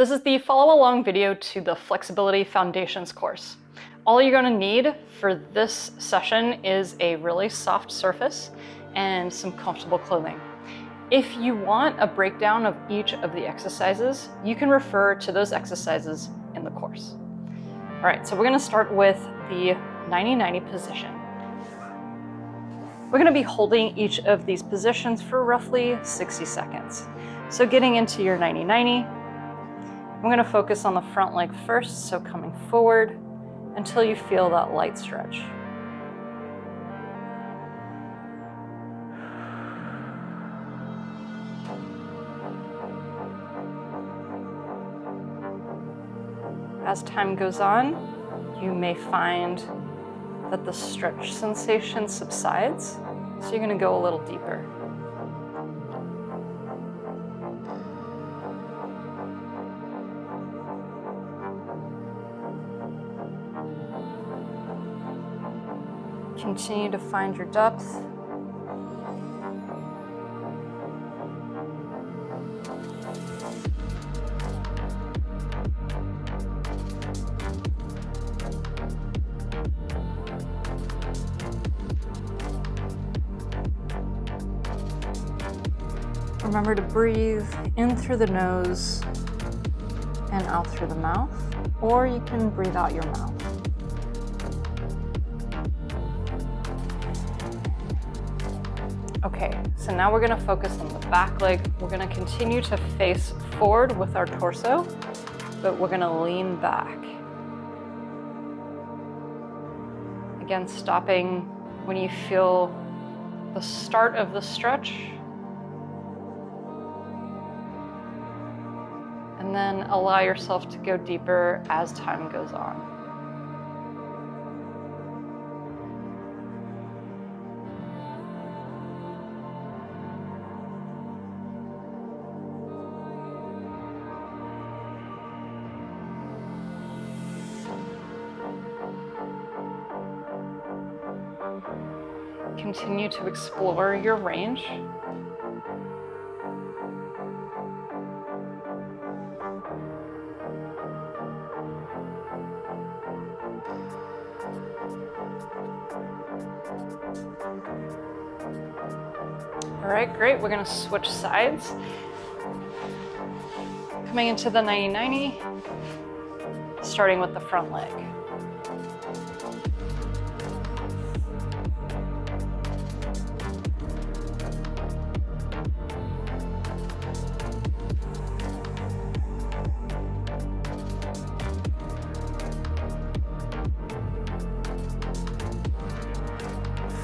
This is the follow-along video to the Flexibility Foundations course. All you're going to need for this session is a really soft surface and some comfortable clothing. If you want a breakdown of each of the exercises, you can refer to those exercises in the course. All right, so we're going to start with the 90-90 position. We're going to be holding each of these positions for roughly 60 seconds. So getting into your 90-90, I'm going to focus on the front leg first, so coming forward until you feel that light stretch. As time goes on, you may find that the stretch sensation subsides, so you're going to go a little deeper. Continue to find your depth. Remember to breathe in through the nose and out through the mouth, or you can breathe out your mouth. Okay, so now we're going to focus on the back leg. We're going to continue to face forward with our torso, but we're going to lean back. Again, stopping when you feel the start of the stretch. And then allow yourself to go deeper as time goes on. Continue to explore your range. All right, great. We're going to switch sides. Coming into the 90-90, starting with the front leg.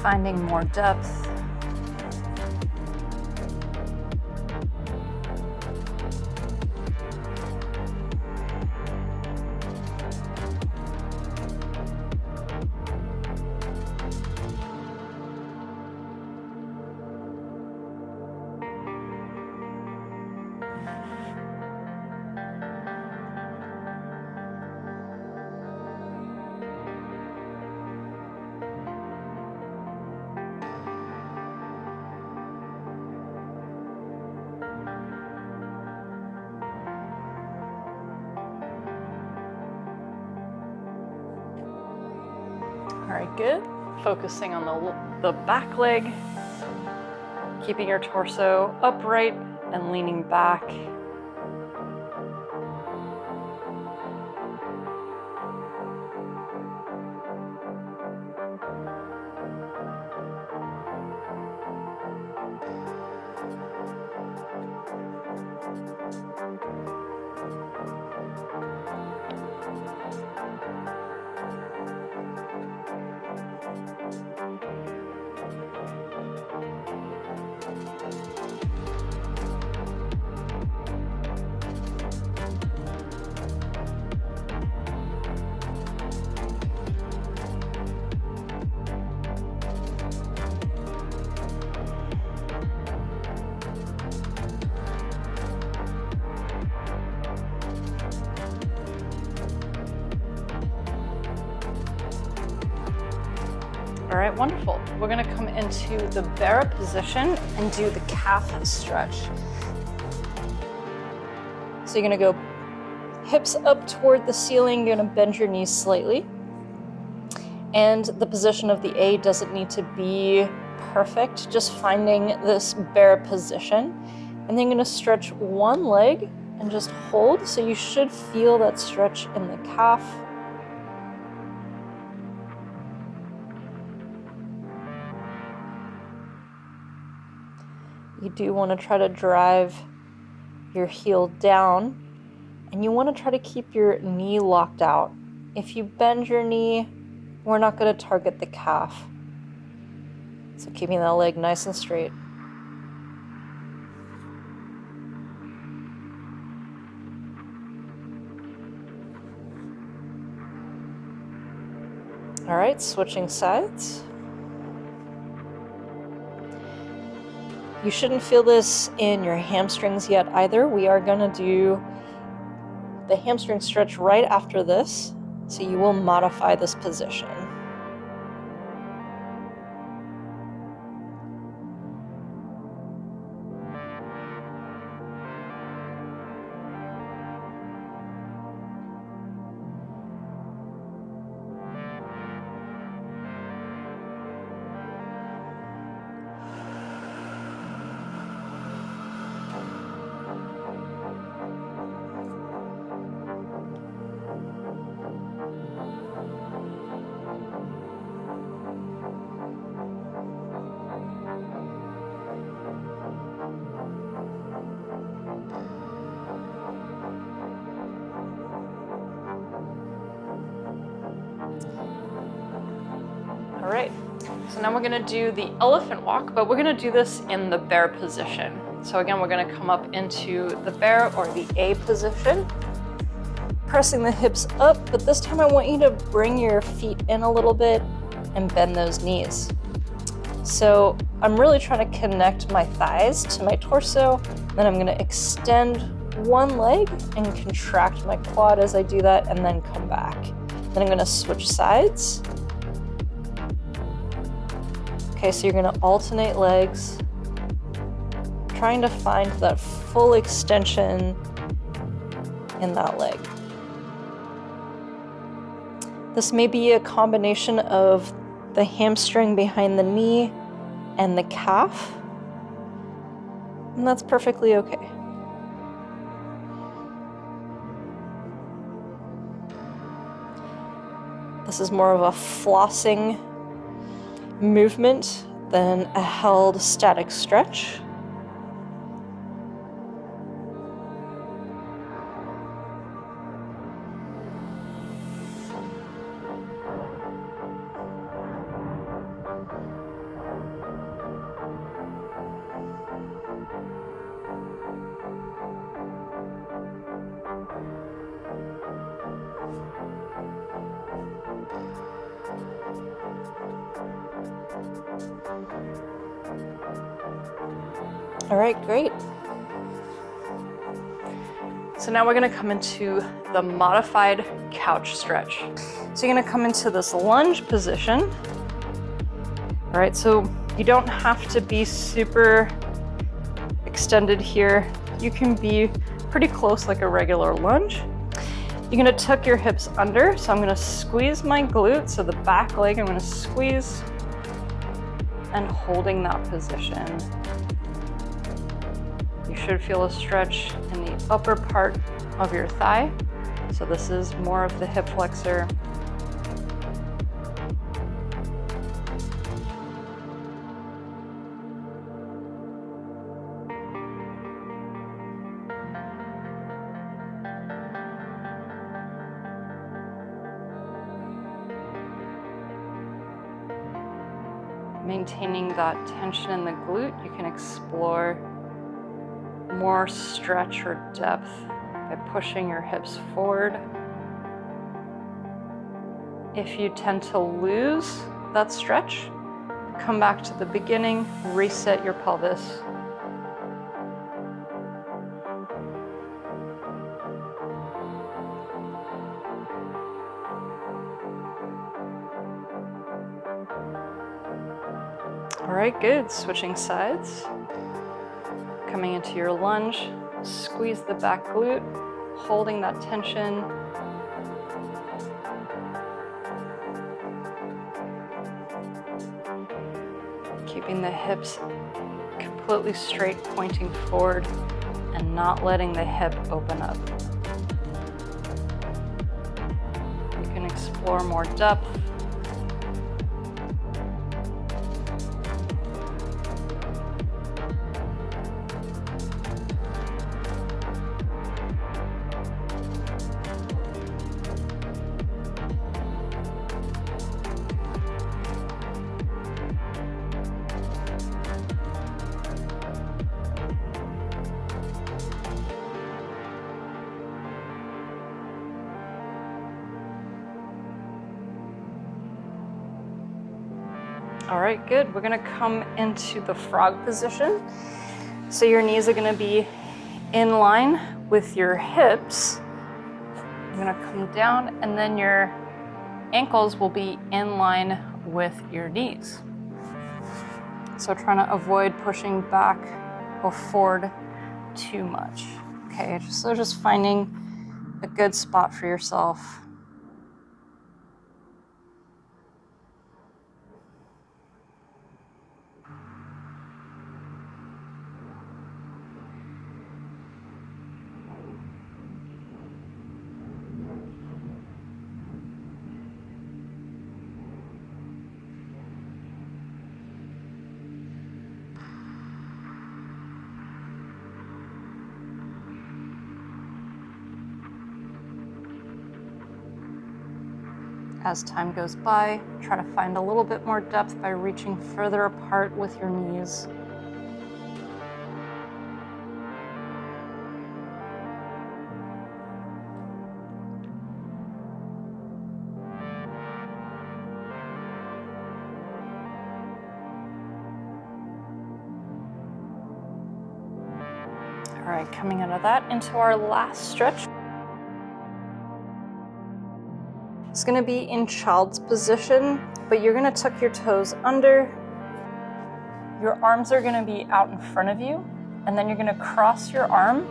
Finding more depth. All right, good. Focusing on the back leg, keeping your torso upright and leaning back. All right, wonderful. We're gonna come into the bear position and do the calf stretch. So you're gonna go hips up toward the ceiling, you're gonna bend your knees slightly. And the position of the A doesn't need to be perfect, just finding this bear position. And then you're gonna stretch one leg and just hold, so you should feel that stretch in the calf. You do want to try to drive your heel down, and you want to try to keep your knee locked out. If you bend your knee, we're not going to target the calf. So keeping that leg nice and straight. All right, switching sides. You shouldn't feel this in your hamstrings yet either. We are going to do the hamstring stretch right after this, so you will modify this position. All right, so now we're gonna do the elephant walk, but we're gonna do this in the bear position. So again, we're gonna come up into the bear or the A position, pressing the hips up, but this time I want you to bring your feet in a little bit and bend those knees. So I'm really trying to connect my thighs to my torso, then I'm gonna extend one leg and contract my quad as I do that, and then come back. Then I'm gonna switch sides. Okay, so you're gonna alternate legs, trying to find that full extension in that leg. This may be a combination of the hamstring behind the knee and the calf, and that's perfectly okay. This is more of a flossing movement than a held static stretch. All right, great. So now we're gonna come into the modified couch stretch. So you're gonna come into this lunge position. All right, so you don't have to be super extended here. You can be pretty close like a regular lunge. You're gonna tuck your hips under. So I'm gonna squeeze my glute, so the back leg, I'm gonna squeeze and holding that position. You should feel a stretch in the upper part of your thigh. So this is more of the hip flexor. Maintaining that tension in the glute, you can explore more stretch or depth by pushing your hips forward. If you tend to lose that stretch, come back to the beginning, reset your pelvis. All right, good. Switching sides. Coming into your lunge, squeeze the back glute, holding that tension. Keeping the hips completely straight, pointing forward, and not letting the hip open up. You can explore more depth. All right, good. We're gonna come into the frog position. So your knees are gonna be in line with your hips. You're gonna come down, and then your ankles will be in line with your knees. So trying to avoid pushing back or forward too much. Okay, so just finding a good spot for yourself. As time goes by, try to find a little bit more depth by reaching further apart with your knees. All right, coming out of that into our last stretch. It's gonna be in child's position, but you're gonna tuck your toes under. Your arms are gonna be out in front of you, and then you're gonna cross your arm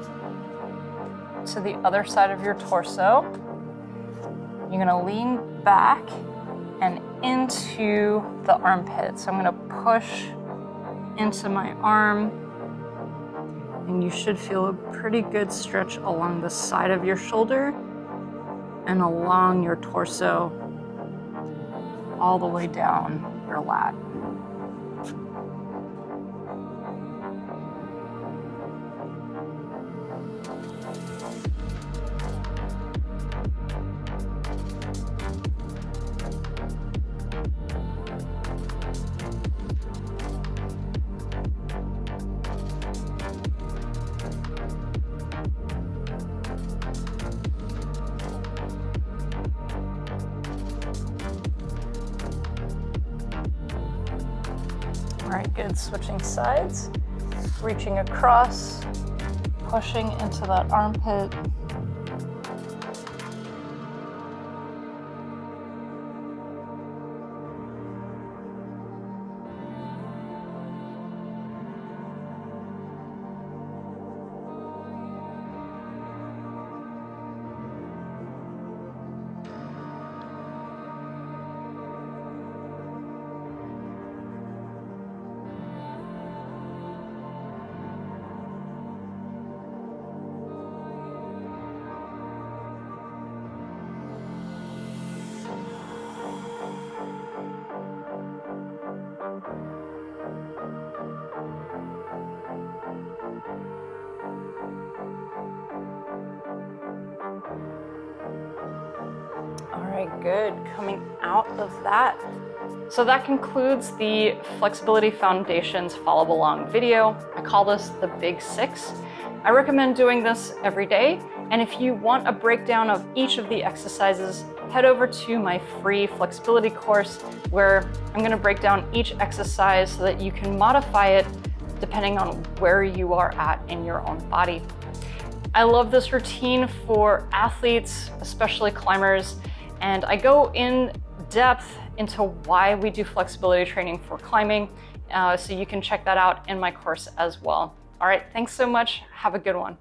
to the other side of your torso. You're gonna lean back and into the armpit. So I'm gonna push into my arm, and you should feel a pretty good stretch along the side of your shoulder and along your torso, all the way down your lat. All right, good. Switching sides, reaching across, pushing into that armpit. All right, good. Coming out of that. So that concludes the Flexibility Foundations follow along video. I call this the Big Six. I recommend doing this every day. And if you want a breakdown of each of the exercises, head over to my free flexibility course where I'm going to break down each exercise so that you can modify it depending on where you are at in your own body. I love this routine for athletes, especially climbers, and I go in depth into why we do flexibility training for climbing, so you can check that out in my course as well. All right, thanks so much. Have a good one.